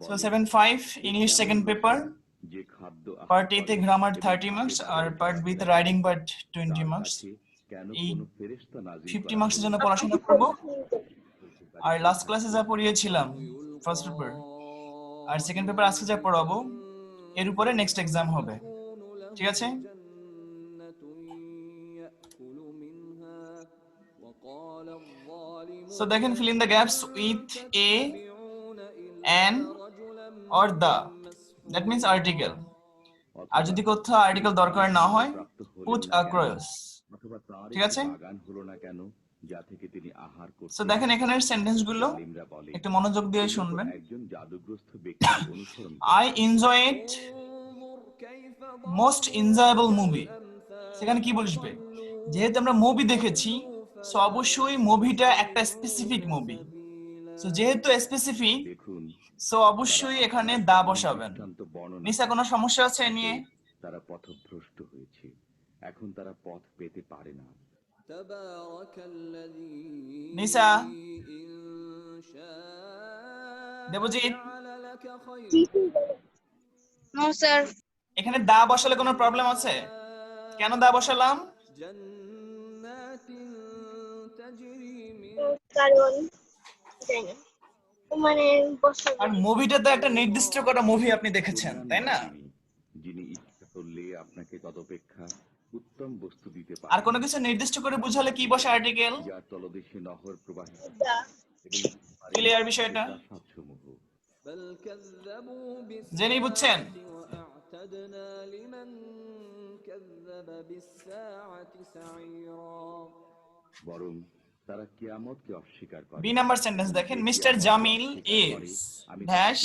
So 7.5 English second paper. Part A তে grammar 30 marks আর part B তে writing part 20 marks. এই 50 marks এর জন্য পড়াশোনা করব। আর লাস্ট ক্লাসে যা পড়িয়েছিলাম ফার্স্ট পেপার আর সেকেন্ড পেপার আজকে যা পড়াবো এর উপরে নেক্সট এক্সাম হবে। ঠিক আছে? So দেখেন fill in the gaps with a, an or the. That means article. আর যদি কোথাও আর্টিকেল দরকার না হয় put across. ঠিক আছে? সো দেখেন এখানের সেন্টেন্স গুলো একটু মনোযোগ দিয়ে শুনবেন। I enjoyed most enjoyable movie. সেখানে কি বলবে? যেহেতু আমরা মুভি দেখেছি সো অবশ্যই মুভিটা একটা স্পেসিফিক মুভি। সো যেহেতু স্পেসিফিক সো অবশ্যই এখানে দা বসাবেন। নিশা কোনো সমস্যা আছে নিয়ে? তারা পথভ্রষ্ট হয়েছে, এখন তারা পথ পেতে পারে না। নিশা, দেবজিৎ, নো স্যার। এখানে দা বসালে কোনো প্রবলেম আছে? কেন দা বসালাম? কারণ মানে আর মুভিটা তো একটা নির্দিষ্ট করা মুভি আপনি দেখেছেন তাই না? যিনি ইচ্ছা করলে আপনাকে তদপেক্ষা উত্তম বস্তু দিতে পারেন। আর কোনো কিছু নির্দিষ্ট করে বুঝালে কি বসে আর্টিকেল? যার তলদেশে নহর প্রবাহিত। ক্লিয়ার বিষয়টা? জেনে বুঝছেন? বরং তারা কিয়ামতকে অস্বীকার করে। বি নাম্বার সেন্টেন্স দেখেন, mister Jamil is dash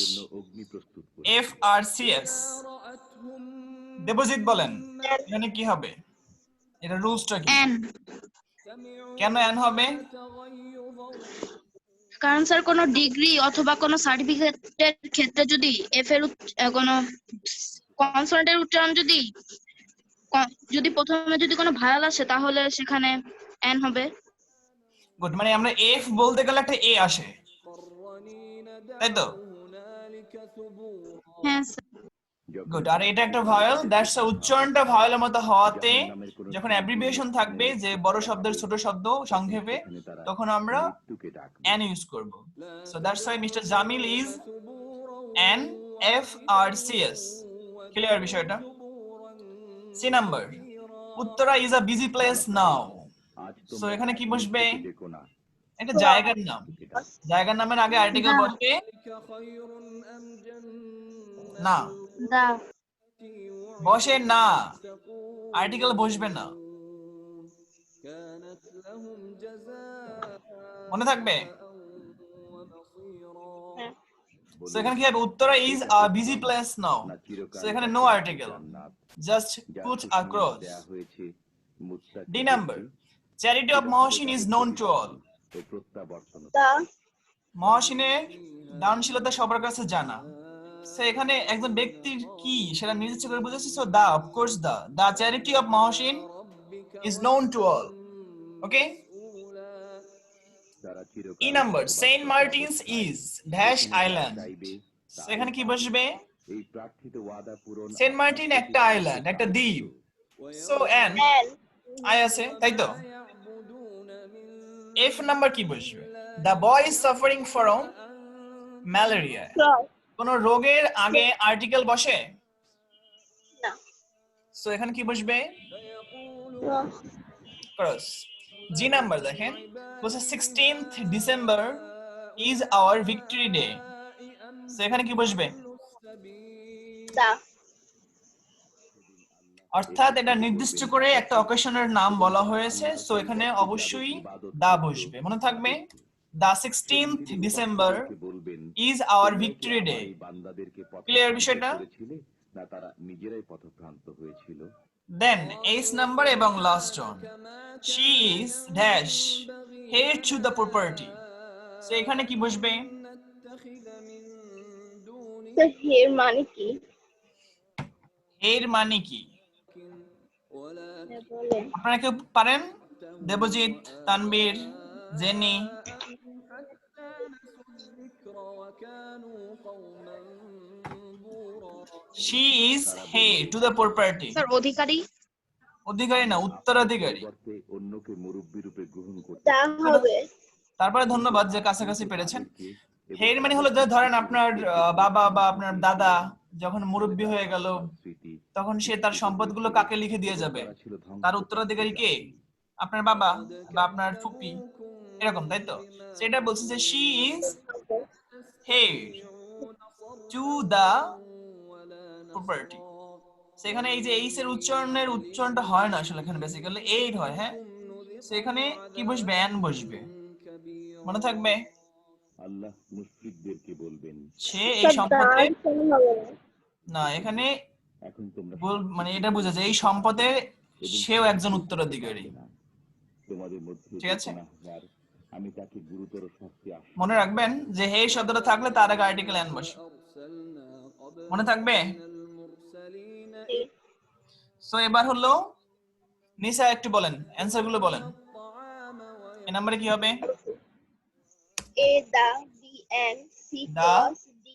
FRCS। Debjit বলেন এখানে কি হবে? এটা রুলসটা কি? কেন এন হবে? কারণ স্যার কোনো ডিগ্রি অথবা কোনো সার্টিফিকেটের ক্ষেত্রে যদি এফ এর কোনো কনসোনেন্টের উচ্চারণ যদি প্রথমে যদি কোনো ভায়াল আসে তাহলে সেখানে এন হবে। গুড, মানে আমরা এফ বলতে গেলে একটা এ আসে তাই তো? হ্যাঁ স্যার। গুড, আর এটা একটা ভায়াল, দ্যাটস উচ্চারণটা ভায়ালের মতো হওয়াতে যখন অ্যাব্রিভিয়েশন থাকবে যে বড় শব্দের ছোট শব্দ সংক্ষেপে তখন আমরা এন ইউজ করব। So that's why mister Jamil is an FRCS। Clear বিষয়টা? C number, Uttara is a busy place now. So এখানে কি বসবে? একটা জায়গার নাম, জায়গার নামের আগে আর্টিকেল বসে না, বসে না, আর্টিকেল বসবে না, মনে থাকবে? সো এখানে কি হবে? Uttara is a busy place now. So এখানে no article, just put across. D number, charity of Mohsin is known to all. মহসিনের দানশীলতা সবার কাছে জানা। সো এখানে একজন ব্যক্তির কি সেটা নির্দিষ্ট করে বুঝাচ্ছি। So the, of course the charity of Mohsin is known to all. Okay? E number, Saint Martin's is dash island. So এখানে কি বসবে? সেন্ট মার্টিন একটা আইল্যান্ড, একটা দ্বীপ। সো এন আই আছে তাই তো? এফ নাম্বার কি বসবে? The boy is suffering from malaria. কোন রোগের আগে আর্টিকেল বসে না। সো এখানে কি বসবে? ক্রস। জি নাম্বার দেখেন, বলছে 16th December is our victory day। So এখানে কি বসবে? দা। অর্থাৎ এটা নির্দিষ্ট করে একটা অকেশনের নাম বলা হয়েছে, সো এখানে অবশ্যই দা বসবে, মনে থাকবে? The 16th December is our victory day। Clear বিষয়টা? না তারা নিজেরাই পথভ্রান্ত হয়েছিল। দেন এইচ নাম্বার এবং last one, she is dash heir to the property। So এখানে কি বসবে? এর মানে কি? এর মানে কি আপনারা কেউ পারেন? Debjit, Tanvir, Jenny? she is heir to the property. Sir অধিকারী অধিকারী না, উত্তরাধিকারী। পরিবর্তে অন্যকে মুরব্বী রূপে গ্রহণ করতে তা হবে। তারপরে ধন্যবাদ যে কাছাকাছি পেরেছেন। হের মানে হলো যে ধরেন আপনার বাবা বা আপনার দাদা যখন মুরব্বী হয়ে গেল স্মৃতি তখন সে তার সম্পদগুলো কাকে লিখে দিয়ে যাবে? ছিল ধ্বংস তার উত্তরাধিকারী কে? আপনার বাবা বা আপনার ফুপি, এরকম, তাই তো? সেটা বলছে যে she is heir to the property. সেখানে এই যে এইস এর উচ্চারণটা হয় না আসলে, এখানে বেসিক্যালি এইট হয়। হ্যাঁ, সেখানে কি বসবে? অ্যান বসবে, মনে থাকবে। আল্লাহ মুশরিকদেরকে বলবেন, সে এই সম্পদে কেন হবে না? না, এখানে এখন তোমরা মানে এটা বোঝা যায় এই সম্পদে সেও একজন উত্তরাধিকারী। তোমাদের মধ্যে ঠিক আছে, গুনাহগার, আমি তাকে গুরুতর শাস্তি আশঙ্কা মনে রাখবেন যে হে শব্দটা থাকলে তার আগে আর্টিকেল অ্যান বসে, মনে থাকবে। সো এবার হলো নিসা, একটু বলেন অ্যানসার গুলো বলেন। এই নম্বরে কি হবে? A the B N C The, cross D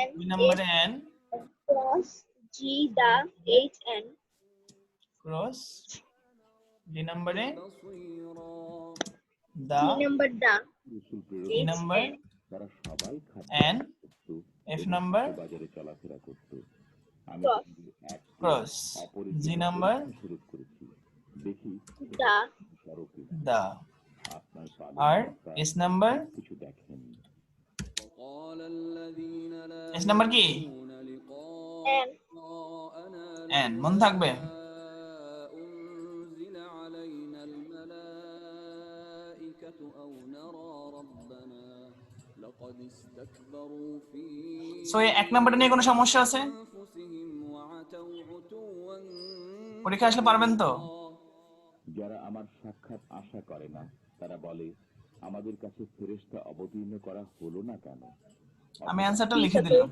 N দুই নম্বরে an cross G the H N cross, দুই নম্বরে দা, C number the রসুল প্রেরণ তিন নম্বর তারা সবাই খাদ্য অ্যান, করত এফ এবং নাম্বার বাজারে চলাফেরা করত। আমি Cross. তাদের এক ক্রস, অপরিচিত জি নাম্বার শুরু করেছি, দেখি the সড়কে দা, আপনার আর পালনকর্তা এস নাম্বার, কিছু দেখেন। এস নাম্বার কি? N এন, মনে থাকবে। সো এই এক নাম্বারটা নিয়ে কোনো সমস্যা আছে? পরীক্ষা আসলে পারবেন তো? যারা আমার সাক্ষাৎ আশা করে না তারা বলে, আমাদের কাছে ফেরেশতা অবতীর্ণ করা হলো না কেন, আমি অ্যানসারটা লিখে দিলাম।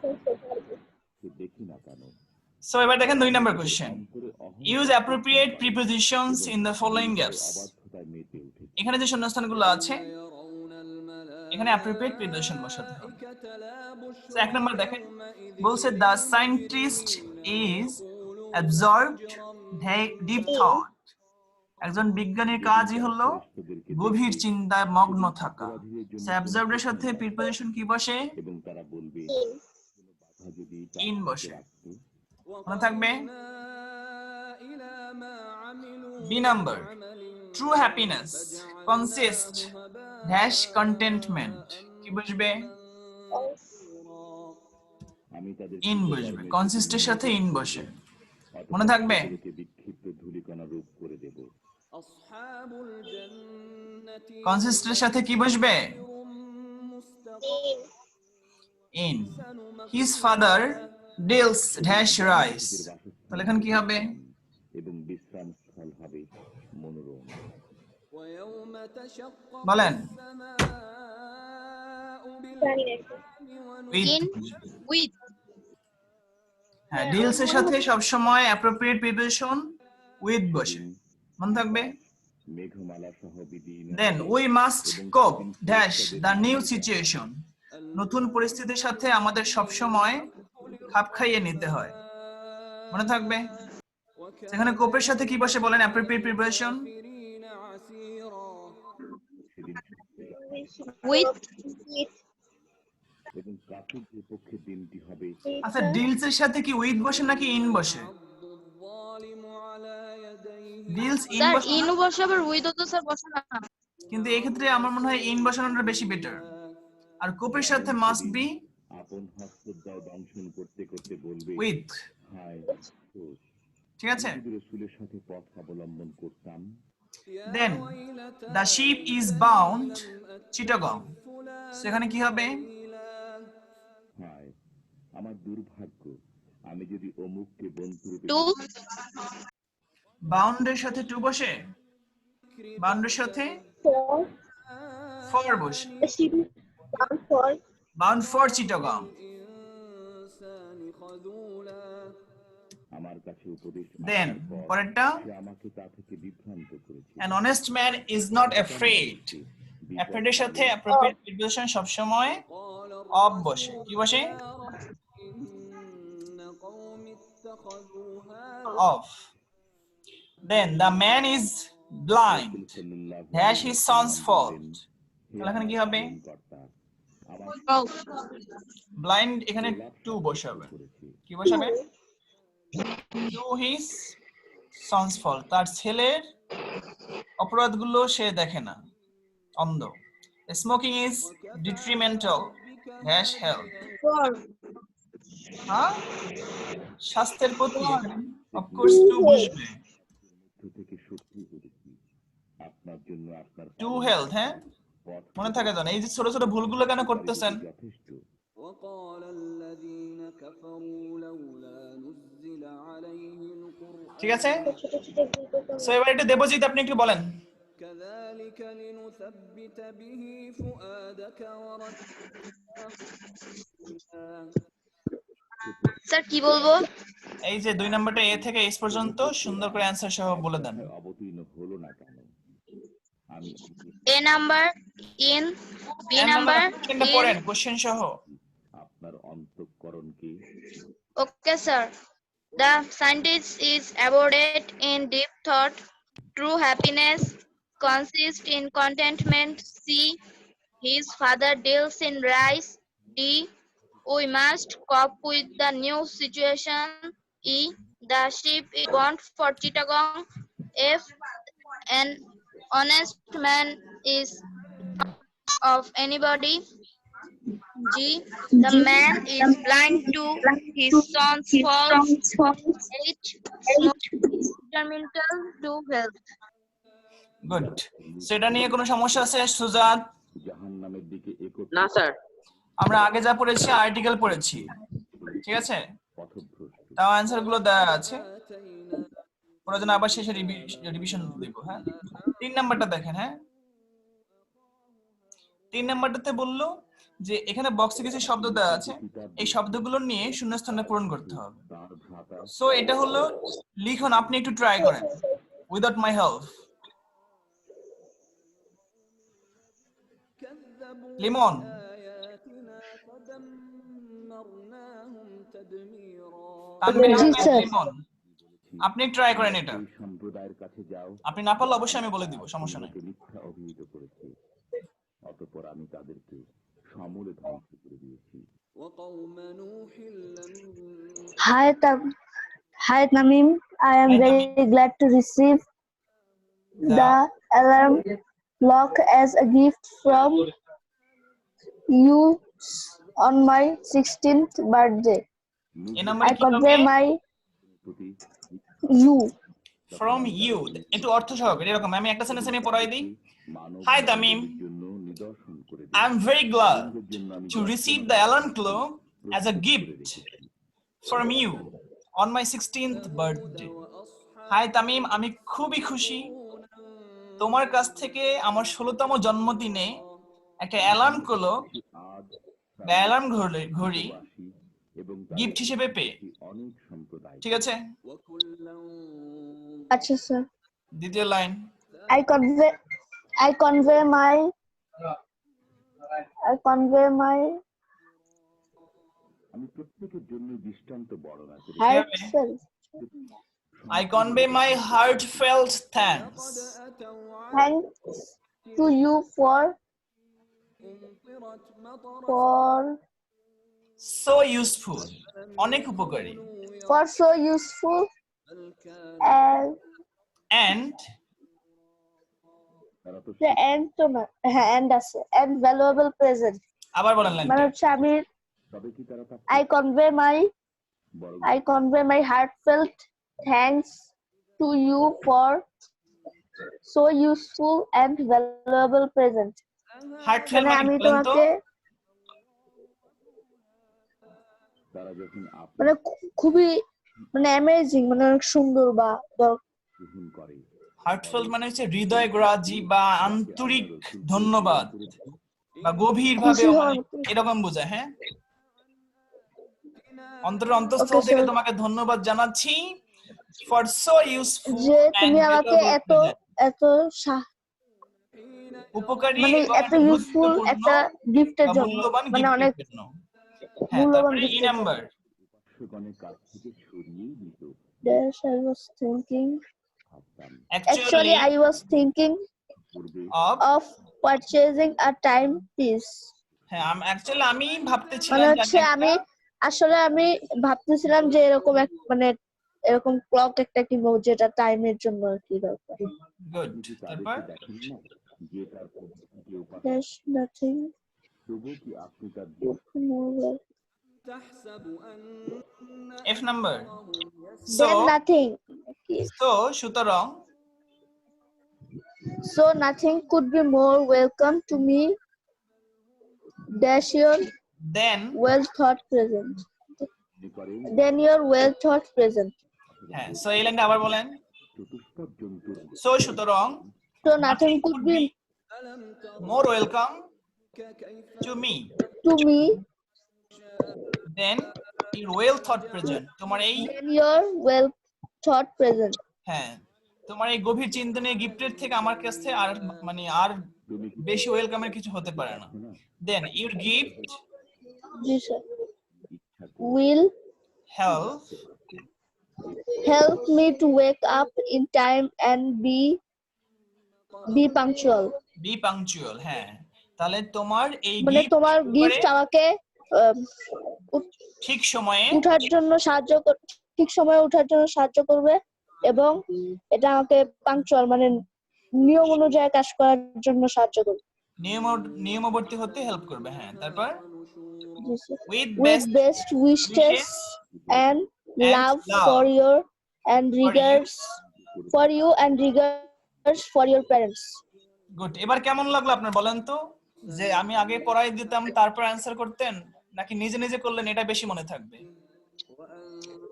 সে দেখি না কেন। সো এবার দেখেন 2 নাম্বার কোশ্চেন। অন্তরে অহংকার use appropriate prepositions in the following gaps. অবাধ্যতায় মেতে উঠেছে। এখানে যে শূন্যস্থানগুলো আছে এখানে অ্যাপ্রোপ্রিয়েট প্রিপোজিশন বসাতে হবে। সো 1 নাম্বার দেখেন, বলছে the scientist is absorbed deep thought. একজন বিজ্ঞানীর কাজই হলো গভীর চিন্তায় মগ্ন থাকা। সো অ্যাবজর্বডের সাথে প্রিপোজিশন কি বসে? এবং তারা বলবে, বাধা যদি ইন বসে, রাখতো। মনে থাকবে। B number, true happiness consist dash contentment, কি বসবে? আমি তাদের ইন বসবে, কনসিস্টের সাথে ইন বসে, মনে থাকবে। বিক্ষিপ্ত ধূলিকণা রূপ করে দেব। কনসিস্টের সাথে কি বসবে? In. His father deals dash rice, তাহলে এখানে কি হবে? এবং বিশ্রাম স্থল হবে মনোরম। বলেন। জানি না। ইন উইথ হ্যাঁ, ডিলস এর সাথে সব সময় অ্যাপ্রোপ্রিয়েট প্রিপোজিশন উইথ বসে, মনে থাকবে। মেঘমালা সহ বিদিন দেন উই মাস্ট কোপ ড্যাশ দ্য নিউ সিচুয়েশন, নতুন পরিস্থিতির সাথে আমাদের সব সময় খাপ খাইয়ে নিতে হয়, মনে থাকবে। সেখানে কোপের সাথে কি বসে বলেন? অ্যাপ্রোপ্রিয়েট প্রিপোজিশন উইথ এবং কাফিরদের পক্ষে দিনটি হবে আচ্ছা, ডিলস এর সাথে কি উইথ বসে নাকি ইন বসে? ডিলস ইন স্যার বসে না? ইনও বসে আবার উইথও তো স্যার বসে না। কিন্তু এই ক্ষেত্রে আমার মনে হয় ইন বসানোটা বেশি বেটার। আর কোপের সাথে মাস্ট বি আপন হস্তদ্বয় দংশন করতে করতে বলবে, উইথ, হায় আফসোস, ঠিক আছে। যদি রাসূলের সাথে পথ অবলম্বন করতাম। Then the ship is bound Chittagong, সেখানে কি হবে? হায় আমার দুর্ভাগ্য, আমি যদি অমুককে বন্ধুরূপে টু বাউন্ডের সাথে টু বসে, বাউন্ডের সাথে for ফর বসে, the sheep is bound for bound for Chittagong. আমার কাছে উপদেশ দেন আসার পর পরেরটা, সে আমাকে তা থেকে বিভ্রান্ত করেছে। an honest man is not afraid afraid এর সাথে অ্যাপ্রোপ্রিয়েট প্রিপোজিশন সব সময় অফ বসে। কি বসে? Of. Then the man is blind dash his son's fault। তাহলে এখানে কি হবে? ব্লাইন্ড এখানে টু বসাবে। কি বসাবে? টু হিজ সন্স ফল, তার ছেলের অপরাধগুলো সে দেখে না, অন্ধ। Smoking is ডিট্রিমেন্টাল dash health. হ্যাঁ, স্বাস্থ্যের প্রতি অফকোর্স টু বসবে। টু হেলথ, হ্যাঁ মনে থাকে তো না? এই যে ছোট ছোট ভুলগুলো কেন করতেছেন? ঠিক আছে, সো এবার একটু দেবজিৎ আপনি একটু বলেন। স্যার কি বলবো? এই যে 2 নাম্বারটা এ থেকে এস পর্যন্ত সুন্দর করে অ্যানসার সহ বলে দেন। অবতীর্ণ হলো না কেন? আমি এ নাম্বার ইন, বি নাম্বার কোশ্চেনটা পড়েন কোশ্চেন সহ। আপনার অন্তঃকরণ কি? Okay, sir. The scientist is absorbed in deep thought. True happiness consists in contentment. C. His father deals in rice. D. We must cope with the new situation. E. The ship is bound for Chittagong. F. An honest man is of anybody. G. The man is blind to his son's faults. H. Smoking is detrimental to health. Good. সেটা নিয়ে কোনো সমস্যা আছে সুজাত? জাহান্নামের দিকে না sir. আমরা আগে যা পড়েছি আর্টিকেল পড়েছি, ঠিক আছে? তাও অ্যানসার গুলো দেওয়া আছে, ওরা যেন আবার শেষে রিভিশন দিব। হ্যাঁ, 3 নাম্বারটা দেখেন। হ্যাঁ, 3 নাম্বারটাতে বললো যে এখানে বক্সে কিছু শব্দ দেওয়া আছে, এই শব্দগুলো নিয়ে শূন্যস্থানে পূরণ করতে হবে। সো এটা হলো লিখন, আপনি একটু ট্রাই করেন without my help. Limon, Limon আপনি ট্রাই করেন এটা। সম্প্রদায়ের কাছে যাও, আপনি না পারলে অবশ্যই আমি বলে দিব, সমস্যা নাই। মিথ্যা অভিহিত করেছে, অতঃপর আমি তাদেরকে সমূলে ধ্বংস করে দিয়েছি। Hi Tamim, I am Hi, very glad to receive the alarm clock as a gift from you on my 16th birthday. এই নাম্বারে I কি হবে? convey my you. From you, একটু অর্থ সহকারে এরকম। আমি একটা সেন্টেন্স আমি পড়াই দিই। Hi Tamim, I am very glad to receive the alarm clock as a gift from you on my 16th birthday. Hi Tamim, আমি খুবই খুশি তোমার কাছ থেকে আমার 16তম জন্মদিনে একটা অ্যালার্ম ক্লক বা অ্যালার্ম ঘড়ি গিফট হিসেবে পেয়ে। ঠিক আছে, আচ্ছা স্যার। দ্বিতীয় লাইন, I convey my আমি প্রত্যেকের জন্য দৃষ্টান্ত বর্ণনা করি। heartfelt I convey my heartfelt thanks to you for so useful, অনেক উপকারী, so useful and and valuable present. আবার বলেন লাইনটা। মানে হচ্ছে আমি তবে কি তারা I convey my heartfelt thanks to you for so useful and valuable present. Heart fail মানে মানে আমি বলেন তো? তোমাকে তারা যখন মানে খুবই মানে অ্যামেজিং, মানে অনেক সুন্দর বা গ্রহণ করে, হার্টফেল মানে হচ্ছে হৃদয়গ্রাহী বা আন্তরিক ধন্যবাদ বা গভীরভাবে এরকম বোঝায়। হ্যাঁ, অন্তরের অন্তঃস্থল থেকে তোমাকে ধন্যবাদ জানাচ্ছি ফর সো ইউজফুল যে তুমি আমাকে এত উপকারী মানে এবং এত একটা ইউজফুল গুরুত্বপূর্ণ একটা গিফটের বা জন্য, মূল্যবান মানে গিফটের অনেক জন্য। হ্যাঁ, মূল্যবান তারপরে ই গিফটের জন্য। নাম্বার। পার্শ্বগণের কাছ থেকে সরিয়েই দিত। Yes, I was thinking. ভাবতাম actually Actually, I was thinking পূর্বে of, of purchasing a timepiece. হ্যাঁ অ্যাকচুয়ালি আমি মানে ভাবতেছিলাম যে হচ্ছে আমি একটা আমি ভাবতেছিলাম যে এরকম এক মানে এরকম ক্লক একটা কিনবো যেটা টাইমের জন্য আর কি দরকার। গুড। আপনি কি তারপর তাদেরকে দেখেন না যে তার পদ্ধতিকে উপাদান, There's nothing তবুও কি আপনি তার more F number. So than nothing. Okay. সুতরাং So nothing could be more welcome to me. Dash your then, well thought present. মনে করেন Then your well thought present. হ্যাঁ সো এই লাইনটা আবার বলেন। চতুষ্পদ জন্তুর সো সুতরাং So nothing could be more welcome to me to me then your well thought present, তোমার এই than your well thought present. হ্যাঁ তোমার এই গভীর চিন্তনীয় গিফটের থেকে আমার কাছে আর মানে আর তুমি কি বেশি ওয়েলকামের কিছু হতে পারে না। না দেন ইউর গিফট Yes, sir. ইচ্ছা Will help help me to wake up in time and be punctual. Be punctual. হ্যাঁ তাহলে তোমার এই মানে গিফট তোমার গিফট আমাকে ঠিক সময়ে উঠার জন্য ঠিক সময়ে উঠার জন্য সাহায্য করবে এবং এটা আমাকে পাংচুয়াল মানে নিয়ম অনুযায়ী কাজ করার জন্য সাহায্য করবে। নিয়মবর্তী হতে হেল্প করবে। হ্যাঁ তারপর with With best wishes and love for you and regards for your parents. Good. এবার কেমন লাগলো আপনার বলেন তো, যে আমি আগে পড়াই দিতাম তারপর অ্যানসার করতেন নাকি নিজে নিজে করলেন এটা বেশি মনে থাকবে?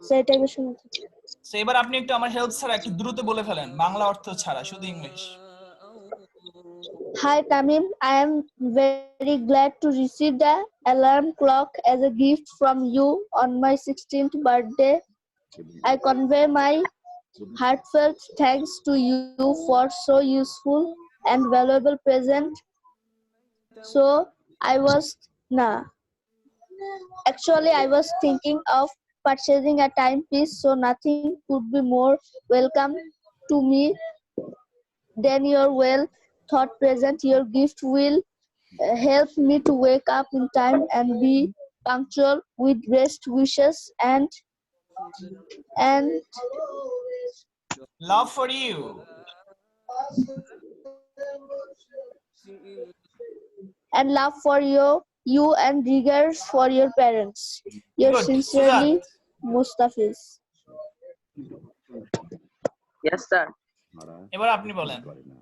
সেটাই বেশি মনে থাকে। তো এবার আপনি একটু আমার হেল্প ছাড়া একটু দ্রুত বলে ফেলেন, বাংলা অর্থ ছাড়া, শুধু English. Hi Tamim, I am very glad to receive the alarm clock as a gift from you on my 16th birthday. I convey my heartfelt thanks to you for so useful and valuable present. So actually I was thinking of purchasing a timepiece, so nothing could be more welcome to me than your well thought present. Your gift will help me to wake up in time and be punctual. With best wishes and love for you. love for you and regards for your parents. Your Good. sincerely, Mustafiz. Yes, sir. মারা এবার আপনি বলেন। করে না।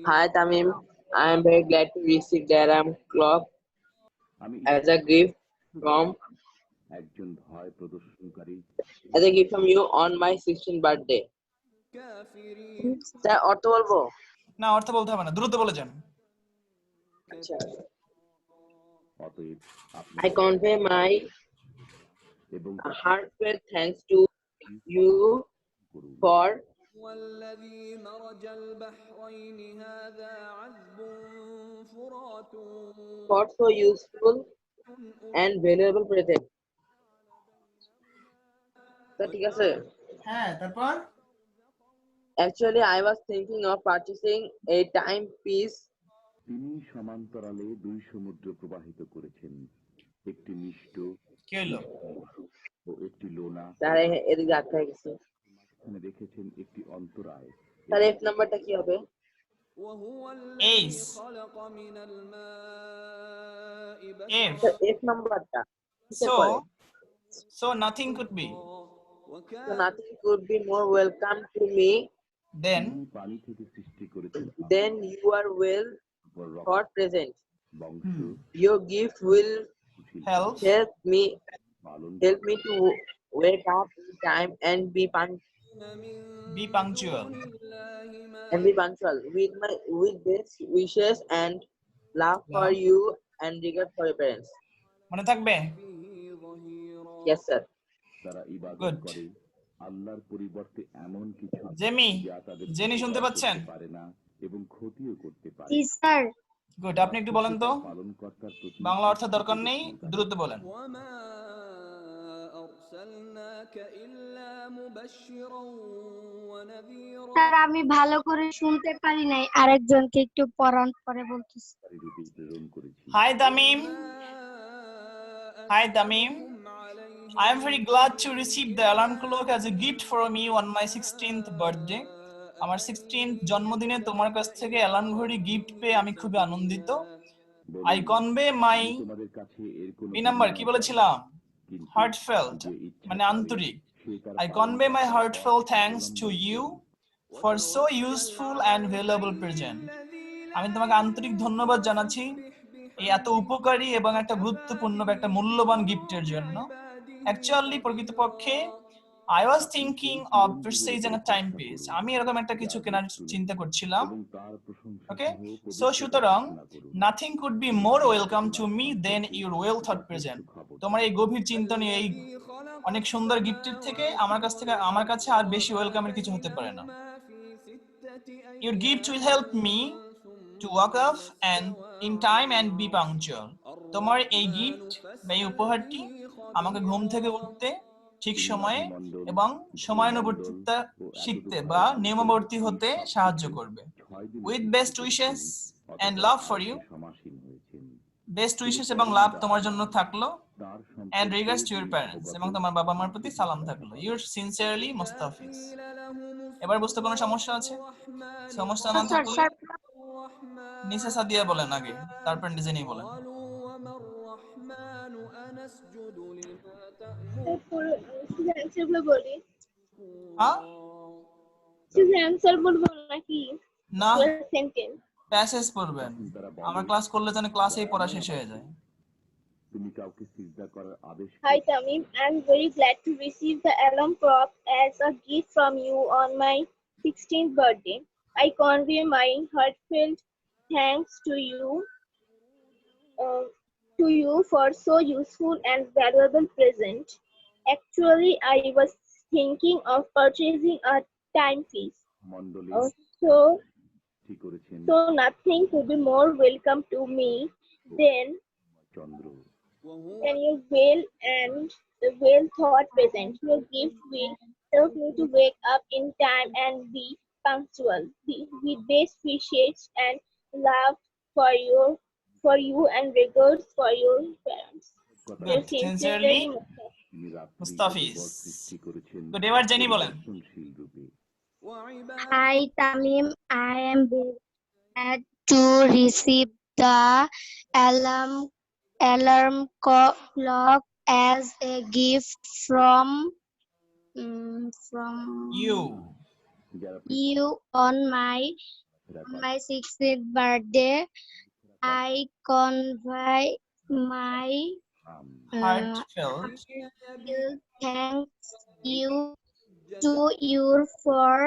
Hi, Tamim. I am very glad to receive the alarm clock আমি as a gift from একজন ভয় প্রদর্শনকারী you on my 16th birthday. Sir অর্থ বলবো? না অর্থ বলতে হবে না, দ্রুত বলে যান। আচ্ছা। অতএব আপনি I convey my এবং heartfelt thanks to you করুন for والذي مرج البحرين هذا عذب فرات so useful and valuable present. Sir ঠিক আছে? হ্যাঁ তারপর Actually, I was thinking of purchasing a timepiece. তিনি সমান্তরালে দুই সমুদ্র প্রবাহিত করেছেন, একটি মিষ্ট কি হইলো? ও একটি লোনা। স্যার এদিকে আটকে গেছে। এখানে দেখেছেন একটি অন্তরায়। স্যার এফ নাম্বারটা কি হবে? وهو الذي Ace. خلق من الماء F. স্যার এফ নাম্বারটা So nothing could be So nothing could be more welcome to me then তিনি পানি থেকে সৃষ্টি করেছেন than you are well thought present. বংশ Your gift will help help me পালন to wake up in time and be punctual. punctual. With best wishes and love for Love. you and regard for your parents. মনে থাকবে? Yes, sir. তারা ইবাদত Good. করে আল্লাহর পরিবর্তে এমন কিছু জেমি, যা তাদের জেনি শুনতে উপকার পাচ্ছেন? করতে পারে না এবং ক্ষতিও করতে পারে। জি স্যার। গুড, আপনি একটু বলেন তো, পালনকর্তার প্রতি বাংলা অর্থ দরকার নেই, দ্রুত বলেন। وما أرسلناك إلا مبشرا ونذيرا স্যার আমি ভালো করে শুনতে পারি নাই, আরেকজনকে একটু পড়ান পরে বলতেছি। রূপে প্রেরণ করেছি। Hi Tamim, hi Tamim, أسألكم عليه I am very glad to receive the alarm clock as a gift from you on my 16th birthday. আমার 16th জন্মদিনে তোমার কাছ থেকে অ্যালার্ম ঘড়ি গিফট পেয়ে আমি খুবই আনন্দিত। I convey my তোমাদের কাছে এর কোনো বি নাম্বার কি বলেছিলাম, কিন্তু heartfelt যে ইচ্ছা মানে করে আন্তরিক। সে তার I convey my পালনকর্তার heartfelt পথ thanks to অবলম্বন you করুন। for so useful and valuable present. আমি তোমাকে আন্তরিক ধন্যবাদ জানাচ্ছি এই এত উপকারী এবং একটা গুরুত্বপূর্ণ বা একটা মূল্যবান গিফটের জন্য। অ্যাকচুয়ালি প্রকৃতপক্ষে I was thinking of purchasing a timepiece. আমি এরকম একটা কিছু কেনার চিন্তা করছিলাম। এবং তার প্রশংসা ওকে, সহ সো পবিত্রতা সুতরাং ঘোষণা করুন। nothing could be more welcome to me than your well thought present. তোমার এই গভীর চিন্তনীয় এই অনেক সুন্দর গিফটের থেকে আমার কাছে আর বেশি ওয়েলকামের কিছু হতে পারে না। Your gift will help me to walk off and in time and be punctual. তোমার এই গিফট বা এই উপহারটি আমাকে ঘুম থেকে উঠতে ঠিক সময়ে এবং সময়ানুবর্তিতা শিখতে বা নিয়মাবর্তী হতে সাহায্য করবে। With best wishes and love for you. সমাসীন হয়েছেন। বেস্ট উইশেস এবং লাভ তোমার জন্য থাকলো। তার And সম্পর্কে regards to your parents, এবং তোমার বাবা মার প্রতি সালাম থাকলো। Yours sincerely Mustafiz. এবার বুঝতে কোনো সমস্যা আছে? সমস্যা না স্যার থাকলে স্যার নিচে সাদিয়া বলেন আগে, তারপর নিজে বলেন। قالوا وما الرحمن أنسجد لما تأمر তারপর শুধু অ্যান্সার গুলো বলি, হ্যাঁ শুধু অ্যান্সার বলবো নাকি না, সেন্টেন্স? প্যাসেজ পড়বেন। আমার ক্লাস করলে যেন ক্লাসেই পড়া শেষ হয়ে যায়। তুমি কাউকে সিজদা করার আদেশ Hi Tamim, I'm very glad to receive the alarm clock as a gift from you on my 16th birthday. I convey my heartfelt thanks to you for so useful and valuable present. Actually, I was thinking of purchasing a timepiece. মণ্ডলী So, ঠিক করেছেন। so nothing could be more welcome to me than Chandra your well and the well thought present. Your gift will help me to wake up in time and be punctual. With best wishes and love for you and regards for your parents. Good. Sincerely, তিনি রাত্রি মুস্তাফিজ। দিবস সৃষ্টি করেছেন good, এবার jenny বলেন। পরিবর্তনশীল রূপে। وعباد hi Tamim, I am very glad to receive the alarm clock as a gift from You. যারা you on my 16th birthday. I convey my Heartfelt thanks you to you for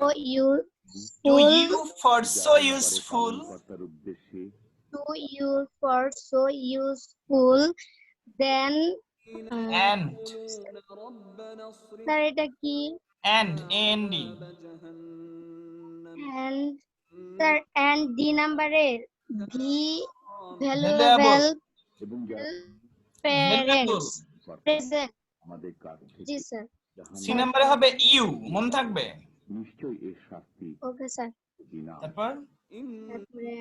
to useful you for so useful পালনকর্তার উদ্দেশ্যে to you for so useful then and ربنا اصرف sir এটা কি and and sir and D নাম্বারের V Valuable. Valuable এবং যারা valuable. Parents present আমাদের কাছ জি থেকে sir C নাম্বারে হবে ইউ, মনে থাকবে। নিশ্চয়ই এর শাস্তি ওকে স্যার বিনা তারপর তারপরে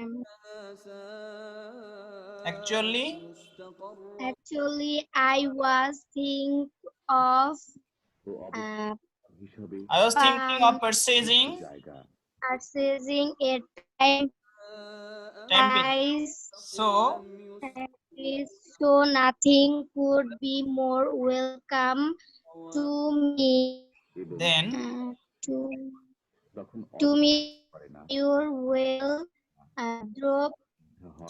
actually actually I was think of ও অবস্থা হিসাবে I was thinking of purchasing জায়গা purchasing a timepiece. So timepiece, so nothing could be more welcome to me এবং then to তখন me করে না your well drop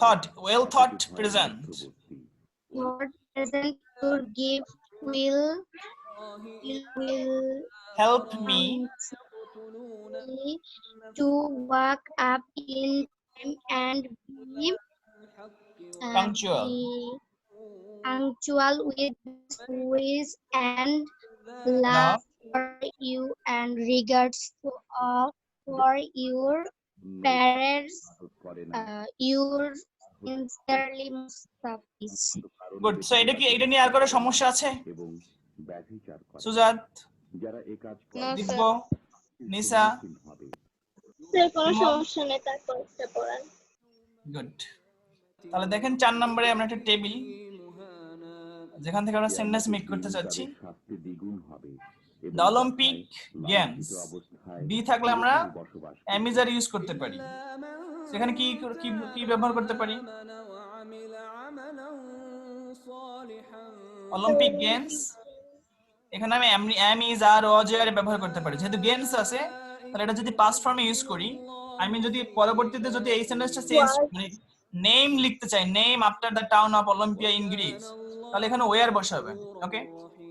thought, well thought present. মধ্যবর্তী। your present your gift will Help me me to wake up in time and be punctual. punctual with wish and love for you and regards to all for your parents, your sincerely Mustafis. Good. So এটা নিয়ে আর কোনো সমস্যা আছে? এবং ব্যভিচার করে সুজাত, যারা এই কাজ No, করে দিব্য, sir. নিসা, সম্মুখীন হবে। স্যার কোনো ইমন? সমস্যা নেই, তারপর একটা পড়ান। গুড। তাহলে দেখেন 4 নম্বরে আমরা একটা টেবিল যেখান থেকে আমরা সেন্টেন্স মেক করতে চাচ্ছি। তাদের শাস্তি দ্বিগুণ হবে এবং দ্য অলিম্পিক গেমস, লাঞ্ছিত অবস্থায় বি থাকলে আমরা বসবাস অ্যামিজার ইউজ করতে পারি। সেখানে কি কি কি ব্যবহার করতে পারি? অলিম্পিক গেমস, এখানে আমি অ্যামিজার অজয়ার ব্যবহার করতে পারি। যেহেতু গেমস আছে, তাহলে এটা যদি পাস্ট ফর্মে ইউজ করি, আমি যদি পরবর্তীতে যদি এই সেন্টেন্সটা চেঞ্জ মানে নেম লিখতে চাই, name after the town of Olympia in Greece, তাহলে এখানে ওয়ার বসাবেন। Okay,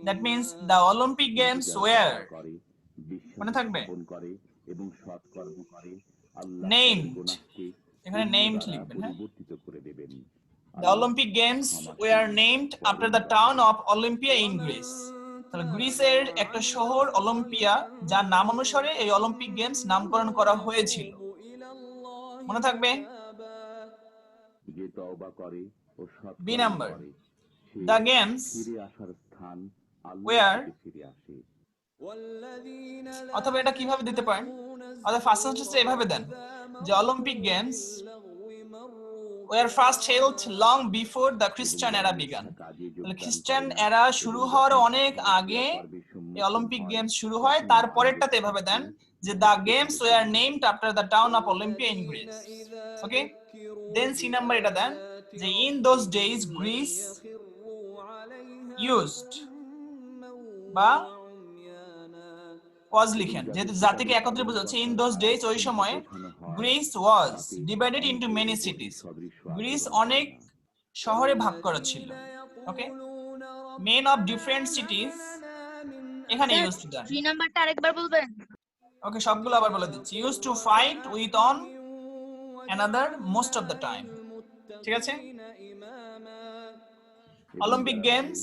that means the Olympic games were, করে মনে থাকবে? বিশ্বাস করে এবং সৎকর্ম করে আল্লাহ Named, তাদের গুনাহকে এখানে পুণ্য নেমড দ্বারা লিখবেন। হ্যাঁ, পরিবর্তিত করে দেবেন। The Olympic games were named after the town of Olympia in Greece. তাহলে গ্রিসের একটা শহর অলিম্পিয়া, যার নাম অনুসারে এই অলিম্পিক গেমস নামকরণ করা হয়েছিল। মনে থাকবে? যে তওবা করে ও বি সৎকর্ম নাম্বার, করে সে দ্য গেমস ফিরে আসার স্থান আল্লাহর ওয়ার, দিকে ফিরে আসে। অথবা এটা কিভাবে দিতে পারেন? অথবা ফার্স্ট সেন্টেন্সটা এভাবে দেন যে Olympic games were first held long before the Christian era began. তাহলে খ্রিস্টান এরা শুরু হওয়ার অনেক আগে এই অলিম্পিক গেমস শুরু হয়। তারপরেরটাতে এভাবে দেন যে the games were named after the town of Olympia in Greece. Okay, then C number এটা দেন যে in those days Greece used, বা ওয়াজ লিখেন, যেহেতু জাতিকে একত্রে বোঝাচ্ছে। ইন দোজ ডেজ, ওই সময়, গ্রিস ওয়াজ ডিভাইডেড ইনটু মেনি সিটিজ, গ্রিস অনেক শহরে ভাগ করা ছিল। ওকে, মেন অফ ডিফারেন্ট সিটিজ এখানে স্যার, ইউজ টু দেন। 3 নাম্বারটা আরেকবার বলবেন? ওকে, সবগুলো আবার বলে দিচ্ছি। Use to fight with on another most of the time. ঠিক আছে, Olympic games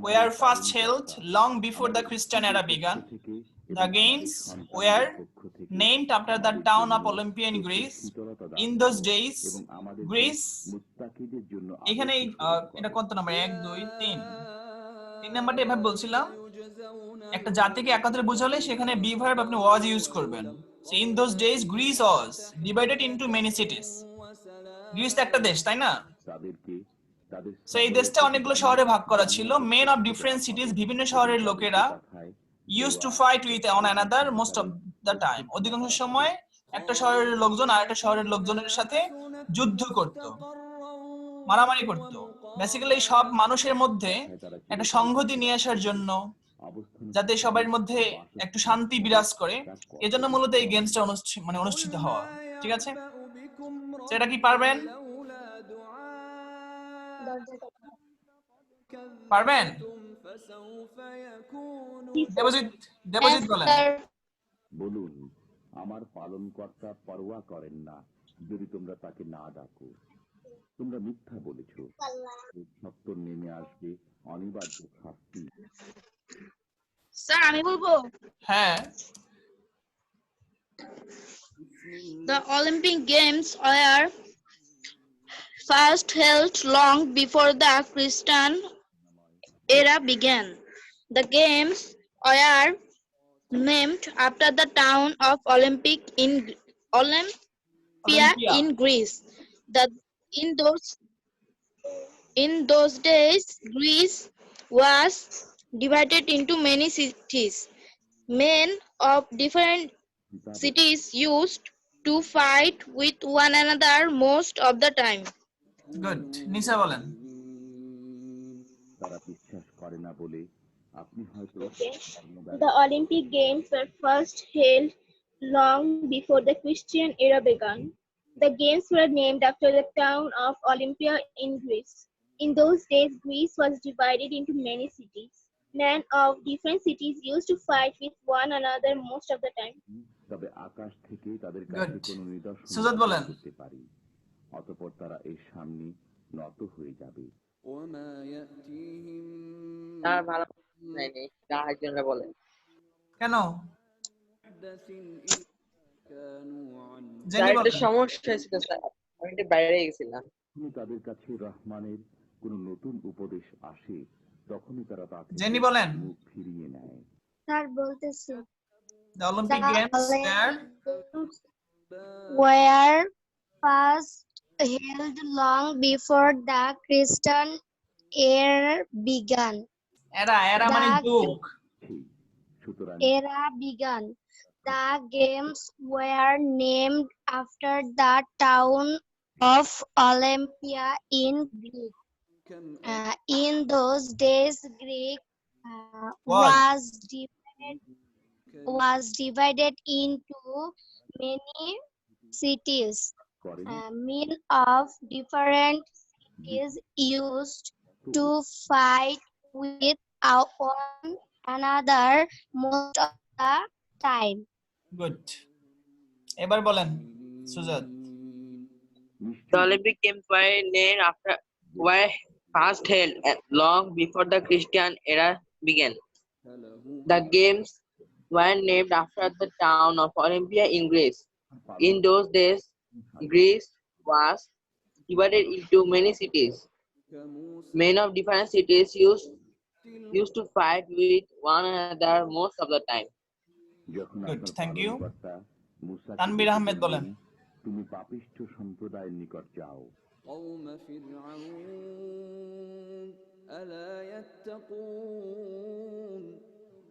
were first held long before the Christian era began. The games were named after the town of Olympia in Greece. In those days, Greece, এখানে এটা কত number? 1 2 3 3 নাম্বারটা এভাবে বলছিলাম, একটা জাতিকে একত্রে বোঝালে সেখানে বি ভার্ব আপনি ওয়াজ ইউজ করবেন। So in those days Greece was divided into many cities. Greece তো একটা দেশ, তাই না? So এই দেশটা অনেকগুলো শহরে ভাগ করা ছিল। মেন অফ ডিফারেন্ট সিটিজ, বিভিন্ন শহরের লোকেরা used to fight with one another most of the time, অধিকাংশ সময় একটা শহরের লোকজন আর একটা শহরের লোকজনের সাথে যুদ্ধ করত, মারামারি করত। বেসিক্যালি সব মানুষের মধ্যে একটা সংহতি নিয়ে আসার জন্য, যাতে সবার মধ্যে একটু শান্তি বিরাজ করে, এজন্য মূলত এই গেমসটা অনুষ্ঠিত হওয়া। ঠিক আছে, সেটা কি পারবেন? পারবেন? দেবজিৎ, দেবজিৎ বলেন। বলুন, আমার পালনকর্তা পরোয়া করেন না যদি তোমরা তাকে না ডাকো। তোমরা মিথ্যা বলেছো, সত্য নেমে আসবে অনিবার্য শাস্তি। স্যার, আমি বলবো? হ্যাঁ। The Olympic Games were first held long before the Christian era began. The games were named after the town of Olympia in Greece. In those days, Greece was divided into many cities. Men of different cities used to fight with one another most of the time. Good. Nisha বলেন। তারা বিশ্বাস করে না বলে আপনি হয়তো Okay. The Olympic Games were first held long before the Christian era began. The games were named after the town of Olympia in Greece. In those days, Greece was divided into many cities. Men of different cities used to fight with one another most of the time. তবে আকাশ থেকে তাদের কাছে Good. কোনো নিদর্শন সুজাত বলেন। করতে পারি, অতঃপর তারা এর সামনে নত হয়ে যাবে। وما يأتيهم স্যার ভালো নাই নাই, না একজনরা বলেন। কেন? محدث إلا كانوا عنه জেনি স্যার একটা বলেন। সমস্যা হয়েছিল স্যার, আমি একটু বাইরে গেছিলাম। যখনই তাদের কাছে রহমানের কোন নতুন উপদেশ আসে তখনই তারা তা থেকে জেনি বলেন। মুখ ফিরিয়ে নেয়। স্যার বলতেছি The Olympic Games were were first held long before the Christian era began. এরা মানে যুগ। ঠিক, সুতরাং The games were named after the town of Olympia in Greece. كم In those days, Greek Was. was divided into many cities. করেন Men of different cities used to fight with one another most of the time. Good. এবার বলেন সুজাত। The Olympic Games were first held long before the Christian era began. The games were named after the town of Olympia in Greece. In those days, Greece was divided into many cities. Men of different cities used to fight with one another most of the time. যখন Good, আপনার thank you. পালনকর্তা মূসাকে তানভীর ডেকে আহমেদ বলেন। বললেন, তুমি পাপিষ্ঠ সম্প্রদায়ের নিকট যাও। قوم فرعون ألا يتقون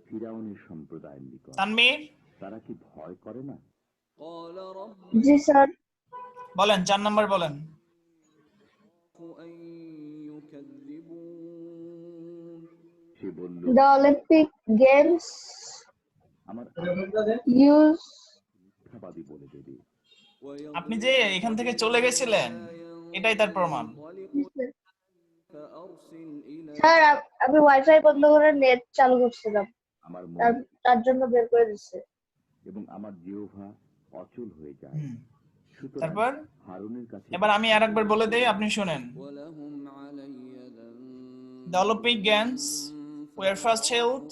ফিরাউনের সম্প্রদায়ের নিকট তানভীর তারা কি ভয় করে না? قال رب জি স্যার বলেন, 4 নম্বর বলেন। أن يكذبون সে বলল, The Olympic Games আমার use মিথ্যাবাদী বলে দেবে। আপনি যে এখান থেকে চলে গেছিলেন এটাই তার প্রমাণ। فأرسل إلى স্যার আমি ওয়াইফাই বন্ধ করে নেট চালু করছিলাম, আমার মন তার জন্য বের করে দিচ্ছে। এবং আমার জিহ্বা অচল হয়ে যায়। হুম। সুতরাং তারপর হারুনের কাছে এবার আমি আরেকবার বলে দেই, আপনি শুনেন। ولهم علي ذنب The Olympic Games were first held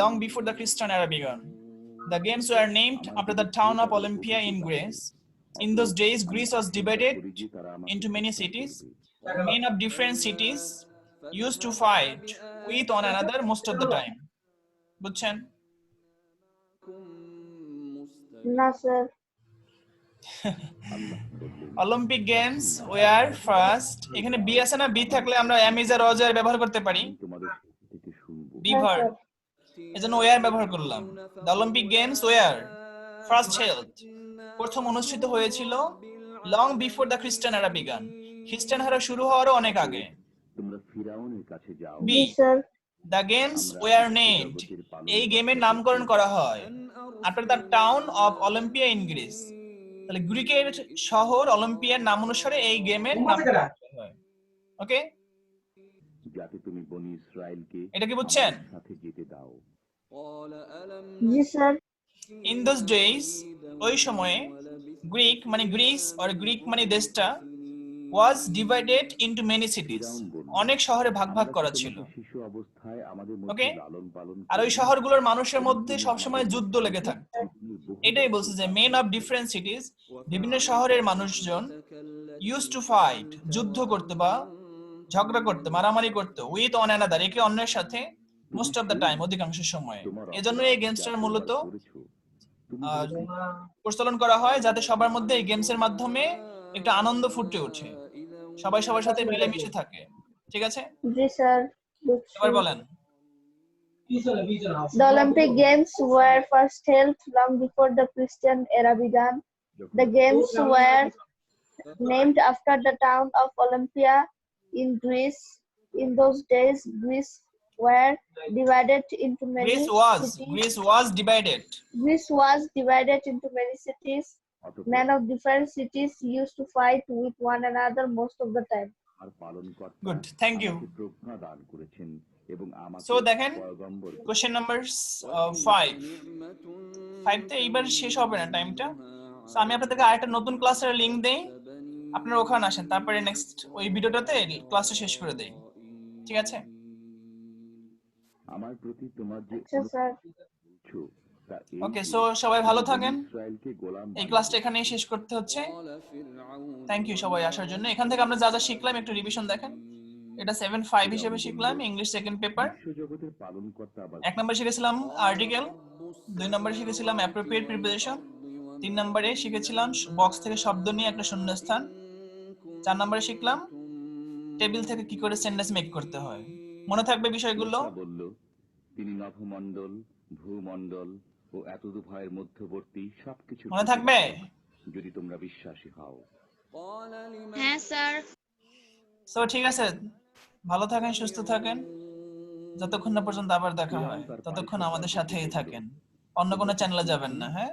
long before the Christian era began. The games were named after the town of Olympia in Greece. In those days, Greece was divided into many cities. Men of different cities used to fight with one another most of the time. বুঝছেন? না sir আল্লাহ বললেন, Olympic Games were first, এখানে B আছে না, B থাকলে আমরা am is R was are ব্যবহার করতে পারি, আমি তোমাদের থেকে শুনবো। বি ভার্ব, এজন্য were ব্যবহার করলাম। The Olympic Games were first held, প্রথম অনুষ্ঠিত হয়েছিল long before the Christian era began, খ্রিস্টান এরা শুরু হওয়ারও অনেক আগে। তোমরা ফিরাউনের কাছে যাও। বি, জি sir The games were named, এই গেমের নামকরণ করা হয় after the town of Olympia in Greece, তাহলে গ্রিকের শহর অলিম্পিয়ার নাম অনুসারে এই গেমের নামকরণ করা হয়। ওকে, যাতে তুমি বনি ইসরায়েলকে এটা কি বুঝছেন? আমার সাথে যেতে দাও। قال ألم জি স্যার In those days, ওই সময়ে গ্রিক মানে গ্রিস আর গ্রিক মানে দেশটা was divided into many cities, ফিরাউন বলল, অনেক শহরে ভাগ ভাগ আমরা করা কি ছিল। তোমাকে শিশু অবস্থায় আমাদের ওকে, মধ্যে লালন পালন আর ওই করিনি? শহরগুলোর মানুষের মধ্যে সবসময় যুদ্ধ লেগে থাকতো। পৃথিবীর বহু এটাই বছর বলছে যে পার মেন অফ হয়েছে। ডিফারেন্ট সিটিজ, বিভিন্ন শহরের মানুষজন ইউজ টু ফাইট, যুদ্ধ করতে বা ঝগড়া করতে, মারামারি করতে উইথ অন অ্যানাদার, একে অন্যের সাথে মোস্ট অফ দ্য টাইম, অধিকাংশ সময়। তোমার এজন্য এই অপরাধ গেমসটার যা মূলত করবার করেছো, তুমি বলেছো, প্রচলন করা হয় যাতে সবার মধ্যে এই গেমসের মাধ্যমে একটু আনন্দ ফুটে ওঠে, সবাই সবার সাথে মিলেমিশে থাকে। ঠিক আছে, জি স্যার এবার বলেন। The Olympic Games were first held long before the Christian era began. The games were named after the town of Olympia in Greece. In those days, Greece were divided into many Greece cities. was divided. Greece was divided into many cities. অতঃপর Men of different cities used to fight with one another most of the time. আমার পালনকর্তা Good, thank you. আমাকে প্রজ্ঞা দান করেছেন এবং আমাকে So দেখেন, পয়গম্বর কোশ্চেন নাম্বার 5 তে এইবার শেষ হবে না টাইমটা। সো আমি আপনাদেরকে আরেকটা নতুন ক্লাসের লিংক দেই, আপনারা ওখানে আসেন, তারপরে নেক্সট ওই ভিডিওটাতে ক্লাসটা শেষ করে দেই। ঠিক আছে? আমার প্রতি তোমার যে আচ্ছা স্যার বলছো তা এই ওকে, যে সো সবাই ভালো থাকেন। ইসরায়েলকে গোলাম এই বানিয়ে ক্লাসটা এখানেই শেষ করতে হচ্ছে। قال فرعون থ্যাংক ইউ সবাই আসার জন্য। এখান থেকে আমরা যা যা শিখলাম একটু রিভিশন দেখেন। এটা 7.5 হিসেবে শিখলাম ইংলিশ সেকেন্ড পেপার। বিশ্বজগতের পালনকর্তা আবার 1 নম্বরে শিখেছিলাম আর্টিকেল, 2 নম্বরে শিখেছিলাম অ্যাপ্রোপ্রিয়েট প্রিপোজিশন, 3 নম্বরে শিখেছিলাম বক্স থেকে শব্দ নিয়ে একটা শূন্যস্থান, 4 নম্বরে শিখলাম টেবিল থেকে কি করে সেন্টেন্স মেক করতে হয়। মনে থাকবে বিষয়গুলো? মুসা বলল, তিনি নভমণ্ডল, ভূমণ্ডল ও এতদুভয়ের মধ্যবর্তী সবকিছু মনে থাকবে? যদি তোমরা বিশ্বাসী হও। قال لمن হ্যাঁ স্যার। সো ঠিক আছে, ভালো থাকেন, সুস্থ থাকেন, যতক্ষণ না পর্যন্ত আবার দেখা হয় ততক্ষণ আমাদের সাথেই থাকেন, অন্য কোনো চ্যানেলে যাবেন না। হ্যাঁ,